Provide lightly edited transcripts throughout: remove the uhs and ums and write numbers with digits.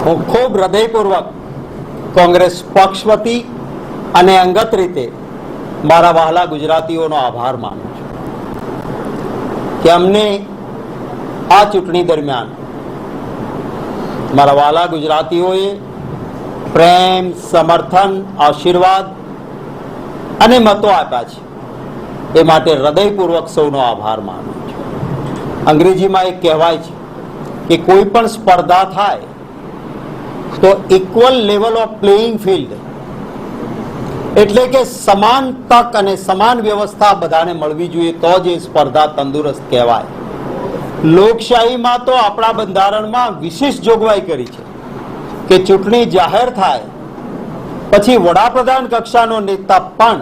હું ખૂબ હૃદયપૂર્વક કોંગ્રેસ પક્ષ વતી અને અંગત રીતે મારા વહાલા ગુજરાતીઓનો આભાર માનું છું કે અમને આ ચૂંટણી દરમિયાન મારા વહાલા ગુજરાતીઓએ પ્રેમ, સમર્થન, આશીર્વાદ અને મતો આપ્યા છે. એ માટે હૃદયપૂર્વક સૌનો આભાર માનું છું. અંગ્રેજીમાં એક કહેવાય છે કે કોઈ પણ સ્પર્ધા થાય તો equal level of playing field, એટલે કે સમાન તક અને સમાન વ્યવસ્થા બધાને મળવી જોઈએ તો જ એ સ્પર્ધા તંદુરસ્ત કહેવાય. લોકશાહીમાં તો આપણા બંધારણમાં વિશેષ જોગવાઈ કરી છે કે ચૂંટણી જાહેર થાય પછી વડાપ્રધાન કક્ષાનો નેતા પણ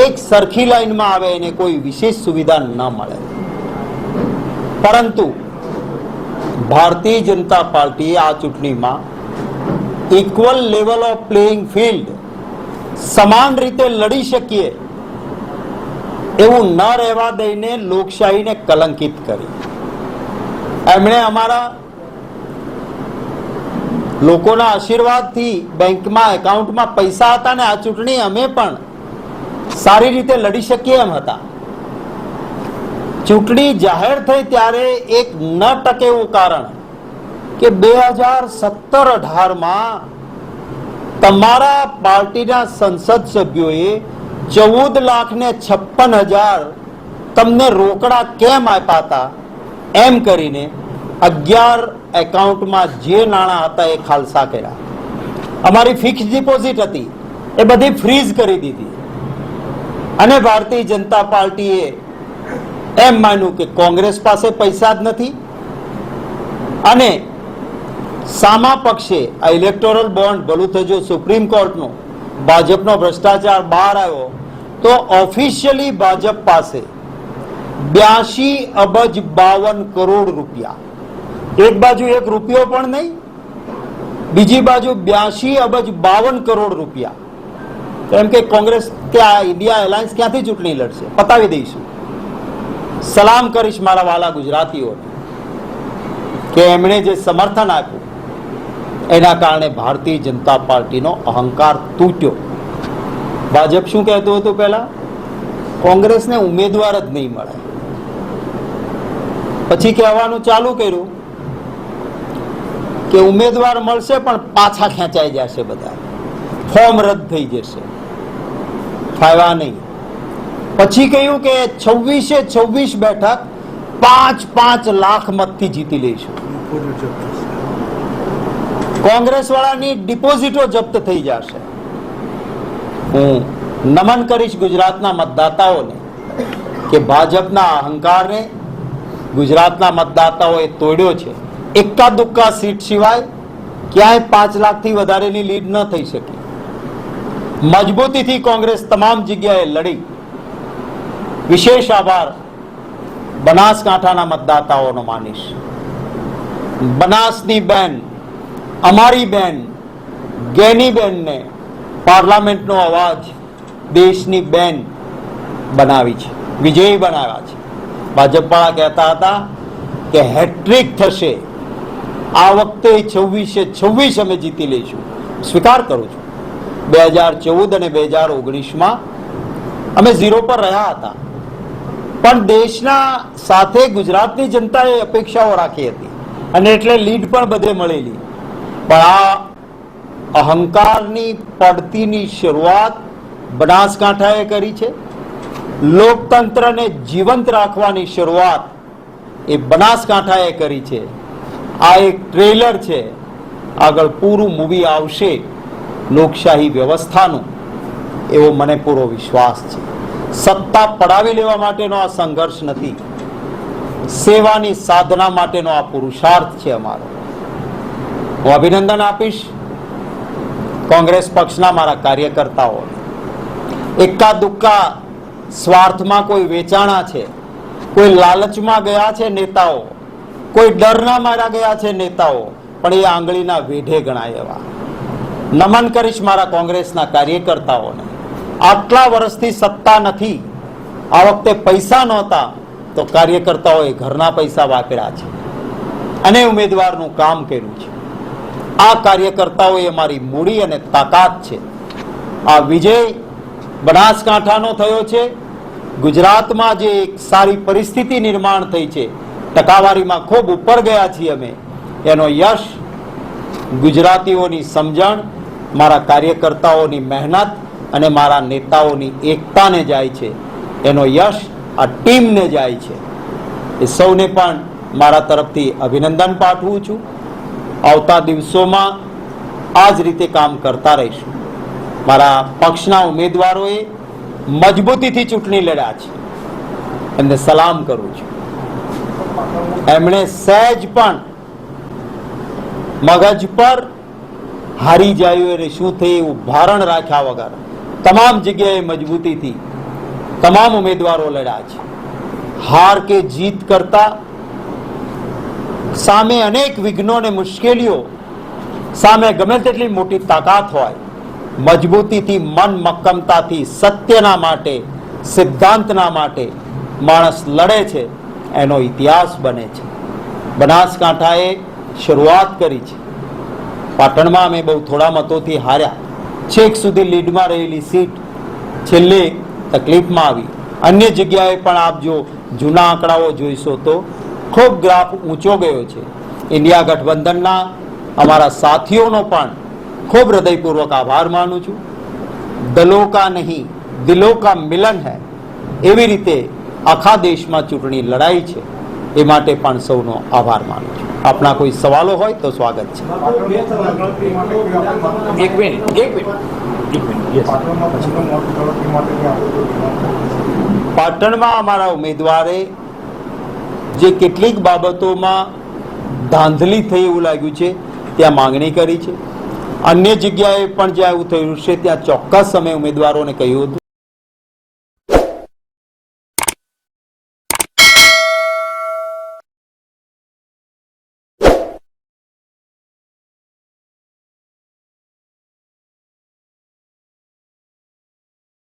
એક સરખી લાઈનમાં આવે એને કોઈ વિશેષ સુવિધા ન મળે. પરંતુ ભારતીય જનતા પાર્ટીએ આ ચૂંટણીમાં equal level of playing field, સમાન રીતે લડી શકીએ એવું ન રહેવા દઈને લોકશાહીને કલંકિત કરી. એમણે અમારા લોકોના આશીર્વાદથી બેંકમાં, એકાઉન્ટમાં પૈસા હતા ને આ ચૂંટણી અમે પણ સારી રીતે લડી શકીએ એમ હતા. ચૂંટણી જાહેર થઈ ત્યારે એક ન ટકે એવું કારણ કે 2017-18માં તમારા પાર્ટીના સંસદ સભ્યોએ 14,56,000 તમને રોકડા કેમ આપ્યા હતા એમ કરીને 11 એકાઉન્ટમાં જે નાણાં હતા એ ખાલસા કર્યા. અમારી ફિક્સ ડિપોઝિટ હતી એ બધી ફ્રીઝ કરી દીધી અને ભારતીય જનતા પાર્ટીએ એમ માન્યું કે કોંગ્રેસ પાસે પૈસા જ નથી અને સામા પક્ષે આ ઇલેક્ટોરલ બોન્ડ ભલું થજો સુપ્રીમ કોર્ટનો ભાજપનો ભ્રષ્ટાચાર બહાર આવ્યો તો ઓફિશિયલી ભાજપ પાસે 82 અબજ 52 કરોડ રૂપિયા, એક બાજુ 1 રૂપિયો પણ નહીં, બીજી બાજુ 82 અબજ 52 કરોડ રૂપિયા. એમ કે કોંગ્રેસ કે આ ઇન્ડિયા એલાયન્સ ક્યાંથી ચૂંટણી લડશે? પતાવી દઈશું. સલામ કરીશ મારા વાલા ગુજરાતીઓને કે એમણે જે સમર્થન આપ્યું એના કારણે ભારતીય જનતા પાર્ટીનો અહંકાર તૂટ્યો. ભાજપ શું કહેતું હતું પહેલા? કોંગ્રેસને ઉમેદવાર જ નહીં મળે. પછી કહેવાનું ચાલુ કર્યું કે ઉમેદવાર મળશે પણ પાછા ખેંચાઈ જશે, બધા ફોર્મ રદ થઈ જશે. ફાયવા નહીં. પછી કહ્યું કે 26 બેઠક 5 લાખ મતથી જીતી લઈશું. કોંગ્રેસ વાળાની ડિપોઝિટો જપ્ત થઈ જશે. હું નમન કરીશ ગુજરાતના મતદાતાઓને કે ભાજપના અહંકારને ગુજરાતના મતદાતાઓએ તોડ્યો છે. એક્કા દુક્કા સીટ સિવાય ક્યાંય 5 લાખથી વધારેની લીડ ન થઈ શકી. મજબૂતીથી કોંગ્રેસ તમામ જગ્યાએ લડી. વિશેષ આભાર બનાસકાંઠાના મતદાતાઓનો માનીશ. બનાસની બેન, અમારી બેન ગેની બેનને પાર્લામેન્ટનો અવાજ દેશની બેન બનાવી છે, વિજયી બનાવ્યા છે. ભાજપવાળા કહેતા હતા કે હેટ્રિક થશે, આ વખતે 26 અમે જીતી લઈશું. સ્વીકાર કરું છું 2014 અને 2019માં અમે 0 પર રહ્યા હતા, પણ દેશના સાથે ગુજરાતની જનતાએ અપેક્ષાઓ રાખી હતી અને એટલે લીડ પણ બધે મળેલી. પણ આ અહંકારની પડતીની શરૂઆત બનાસકાંઠાએ કરી છે. લોકતંત્રને જીવંત રાખવાની શરૂઆત એ બનાસકાંઠાએ કરી છે. આ એક ટ્રેલર છે, આગળ પૂરું મૂવી આવશે લોકશાહી વ્યવસ્થાનું, એવો મને પૂરો વિશ્વાસ છે. સત્તા પડાવી લેવા માટેનો આ સંઘર્ષ નથી, સેવાની સાધના માટેનો આ પુરુષાર્થ છે અમારો. હું અભિનંદન આપીશ કોંગ્રેસ પક્ષના મારા કાર્યકર્તાઓને. એક્કા દુક્કા સ્વાર્થમાં કોઈ વેચાણા છે, કોઈ લાલચમાં ગયા છે નેતાઓ, કોઈ ડરના માર્યા ગયા છે નેતાઓ, પણ એ આંગળીના વેઢે ગણાય એવા. નમન કરીશ મારા કોંગ્રેસના કાર્યકર્તાઓને. આટલા વર્ષથી સત્તા નથી, આ વખતે પૈસા નહોતા તો કાર્યકર્તાઓએ ઘરના પૈસા વાપર્યા છે અને ઉમેદવારનું કામ કર્યું છે. આ કાર્યકર્તાઓએ અમારી મૂડી અને તાકાત છે. આ વિજય બનાસકાંઠાનો થયો છે. ગુજરાતમાં જે એક સારી પરિસ્થિતિ નિર્માણ થઈ છે, ટકાવારીમાં ખૂબ ઉપર ગયા છીએ અમે, એનો યશ ગુજરાતીઓની સમજણ, મારા કાર્યકર્તાઓની મહેનત અને મારા નેતાઓની એકતાને જાય છે. એનો યશ આ ટીમને જાય છે. એ સૌને પણ મારા તરફથી અભિનંદન પાઠવું છું. આવતા દિવસોમાં આ જ રીતે કામ કરતા રહીશું. મારા પક્ષના ઉમેદવારોએ મજબૂતીથી ચૂંટણી લડ્યા છે, એમને સલામ કરું છું. એમણે સહેજ પણ મગજ પર હારી જાય અને શું થઈ એવું ભારણ રાખ્યા વગર તમામ જગ્યાએ મજબૂતીથી તમામ ઉમેદવારો લડ્યા છે. હાર કે જીત કરતા સામે અનેક વિઘ્નો અને મુશ્કેલીઓ સામે ગમે તેટલી મોટી તાકાત હોય, મજબૂતીથી, મન મક્કમતાથી સત્યના માટે, સિદ્ધાંતના માટે માણસ લડે છે, એનો ઇતિહાસ બને છે. બનાસકાંઠાએ શરૂઆત કરી છે. પાટણમાં અમે બહુ થોડા મતોથી હાર્યા. છેક સુધી લીડમાં રહેલી સીટ છેલ્લે તકલીફમાં આવી. અન્ય જગ્યાએ પણ આપ જો જૂના આંકડાઓ જોઈશો તો ખૂબ ગ્રાફ ઊંચો ગયો છે. ઇન્ડિયા ગઠબંધનના અમારા સાથીઓનો પણ ખૂબ હૃદયપૂર્વક આભાર માનું છું. દલો કા નહીં દિલો કા મિલન હૈ, એવી રીતે આખા દેશમાં ચૂંટણી લડાઈ છે, એ માટે પણ સૌનો આભાર માનું છું. આપના કોઈ સવાલો હોય તો સ્વાગત છે. પાટણમાં અમારા ઉમેદવારે જે કેટલીક બાબતોમાં ધાંધલી થઈ એવું લાગ્યું છે, ત્યાં માંગણી કરી છે. અન્ય જગ્યાએ પણ જ્યાં એવું થયું છે ત્યાં ચોક્કસ અમે ઉમેદવારોને કહ્યું હતું